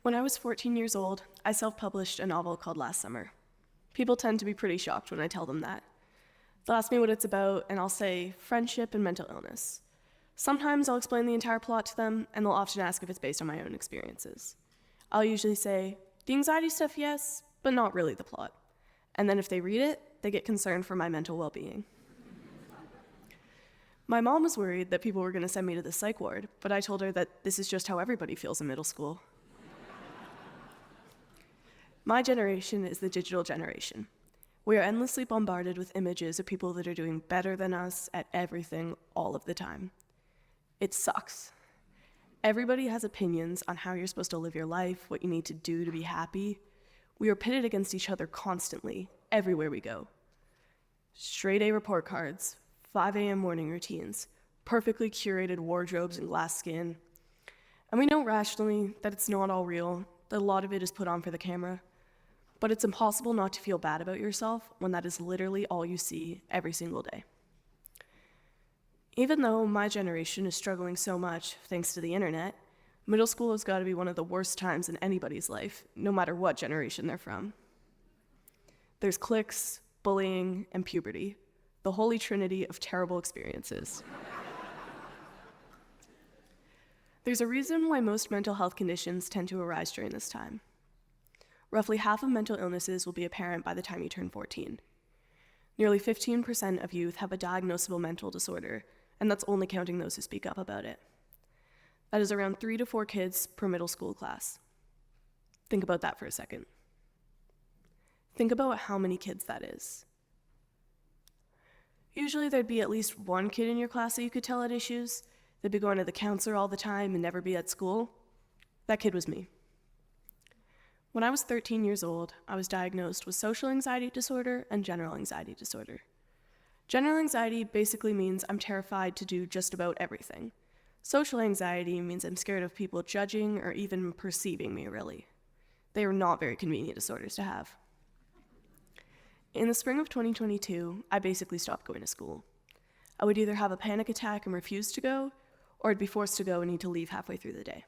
When I was 14 years old, I self-published a novel called Last Summer. People tend to be pretty shocked when I tell them that. They'll ask me what it's about, and I'll say friendship and mental illness. Sometimes I'll explain the entire plot to them, and they'll often ask if it's based on my own experiences. I'll usually say, the anxiety stuff, yes, but not really the plot. And then if they read it, they get concerned for my mental well-being. My mom was worried that people were going to send me to the psych ward, but I told her that this is just how everybody feels in middle school. My generation is the digital generation. We are endlessly bombarded with images of people that are doing better than us at everything all of the time. It sucks. Everybody has opinions on how you're supposed to live your life, what you need to do to be happy. We are pitted against each other constantly, everywhere we go. Straight A report cards, 5 a.m. morning routines, perfectly curated wardrobes and glass skin. And we know rationally that it's not all real, that a lot of it is put on for the camera. But it's impossible not to feel bad about yourself when that is literally all you see every single day. Even though my generation is struggling so much thanks to the internet, middle school has got to be one of the worst times in anybody's life, no matter what generation they're from. There's cliques, bullying, and puberty, the holy trinity of terrible experiences. There's a reason why most mental health conditions tend to arise during this time. Roughly half of mental illnesses will be apparent by the time you turn 14. Nearly 15% of youth have a diagnosable mental disorder, and that's only counting those who speak up about it. That is around 3 to 4 kids per middle school class. Think about that for a second. Think about how many kids that is. Usually there'd be at least one kid in your class that you could tell had issues. They'd be going to the counselor all the time and never be at school. That kid was me. When I was 13 years old, I was diagnosed with social anxiety disorder and general anxiety disorder. General anxiety basically means I'm terrified to do just about everything. Social anxiety means I'm scared of people judging or even perceiving me, really. They are not very convenient disorders to have. In the spring of 2022, I basically stopped going to school. I would either have a panic attack and refuse to go, or I'd be forced to go and need to leave halfway through the day.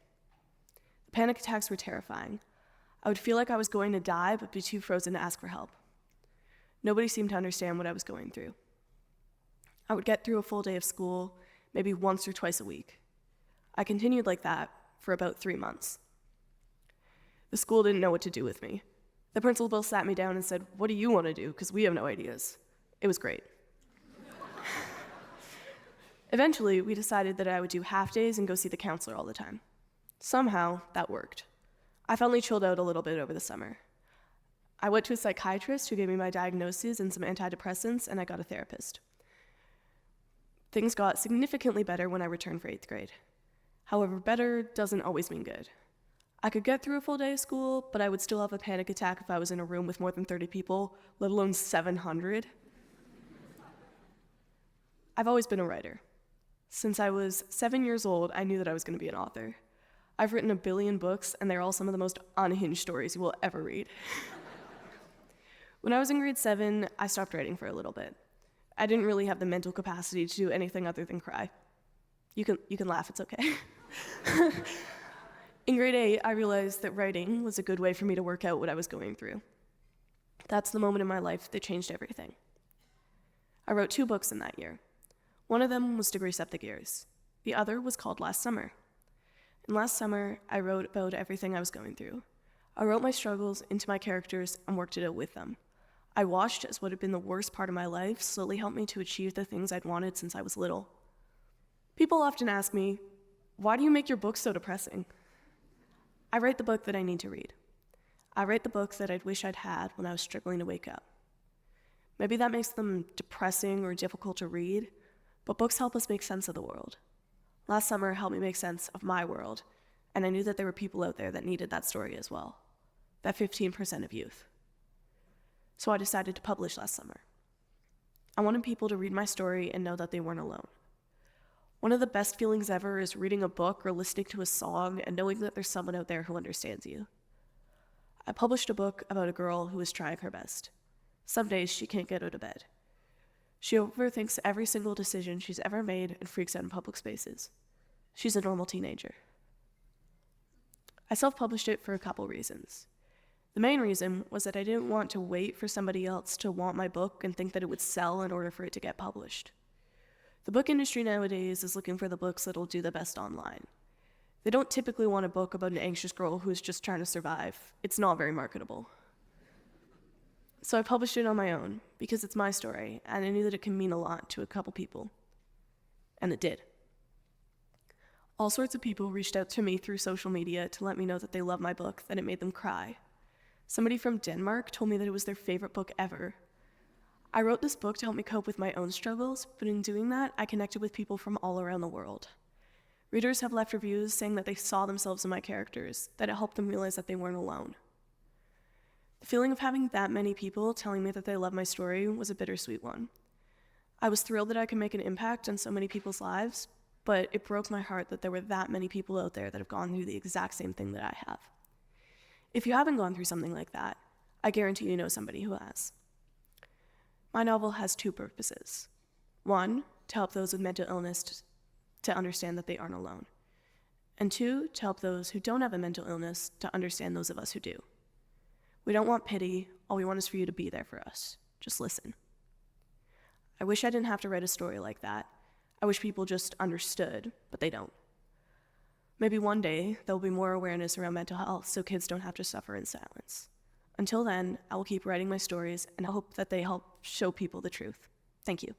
The panic attacks were terrifying. I would feel like I was going to die, but be too frozen to ask for help. Nobody seemed to understand what I was going through. I would get through a full day of school, maybe once or twice a week. I continued like that for about 3 months. The school didn't know what to do with me. The principal sat me down and said, "What do you want to do? Because we have no ideas." It was great. Eventually, we decided that I would do half days and go see the counselor all the time. Somehow, that worked. I finally chilled out a little bit over the summer. I went to a psychiatrist who gave me my diagnoses and some antidepressants, and I got a therapist. Things got significantly better when I returned for 8th grade. However, better doesn't always mean good. I could get through a full day of school, but I would still have a panic attack if I was in a room with more than 30 people, let alone 700. I've always been a writer. Since I was 7 years old, I knew that I was going to be an author. I've written 1 billion books, and they're all some of the most unhinged stories you will ever read. When I was in grade 7, I stopped writing for a little bit. I didn't really have the mental capacity to do anything other than cry. You can laugh, it's okay. In grade 8, I realized that writing was a good way for me to work out what I was going through. That's the moment in my life that changed everything. I wrote 2 books in that year. One of them was To Grease Up the Gears. The other was called Last Summer. And last summer, I wrote about everything I was going through. I wrote my struggles into my characters and worked it out with them. I watched as what had been the worst part of my life slowly helped me to achieve the things I'd wanted since I was little. People often ask me, "Why do you make your books so depressing?" I write the book that I need to read. I write the books that I'd wish I'd had when I was struggling to wake up. Maybe that makes them depressing or difficult to read, but books help us make sense of the world. Last summer helped me make sense of my world, and I knew that there were people out there that needed that story as well. That 15% of youth. So I decided to publish last summer. I wanted people to read my story and know that they weren't alone. One of the best feelings ever is reading a book or listening to a song and knowing that there's someone out there who understands you. I published a book about a girl who is trying her best. Some days she can't get out of bed. She overthinks every single decision she's ever made and freaks out in public spaces. She's a normal teenager. I self-published it for a couple reasons. The main reason was that I didn't want to wait for somebody else to want my book and think that it would sell in order for it to get published. The book industry nowadays is looking for the books that'll do the best online. They don't typically want a book about an anxious girl who's just trying to survive. It's not very marketable. So I published it on my own because it's my story, and I knew that it can mean a lot to a couple people. And it did. All sorts of people reached out to me through social media to let me know that they loved my book, that it made them cry. Somebody from Denmark told me that it was their favorite book ever. I wrote this book to help me cope with my own struggles, but in doing that, I connected with people from all around the world. Readers have left reviews saying that they saw themselves in my characters, that it helped them realize that they weren't alone. The feeling of having that many people telling me that they love my story was a bittersweet one. I was thrilled that I could make an impact on so many people's lives, but it broke my heart that there were that many people out there that have gone through the exact same thing that I have. If you haven't gone through something like that, I guarantee you know somebody who has. My novel has two purposes. One, to help those with mental illness to understand that they aren't alone. And two, to help those who don't have a mental illness to understand those of us who do. We don't want pity, all we want is for you to be there for us. Just listen. I wish I didn't have to write a story like that. I wish people just understood, but they don't. Maybe one day, there'll be more awareness around mental health so kids don't have to suffer in silence. Until then, I will keep writing my stories and I hope that they help show people the truth. Thank you.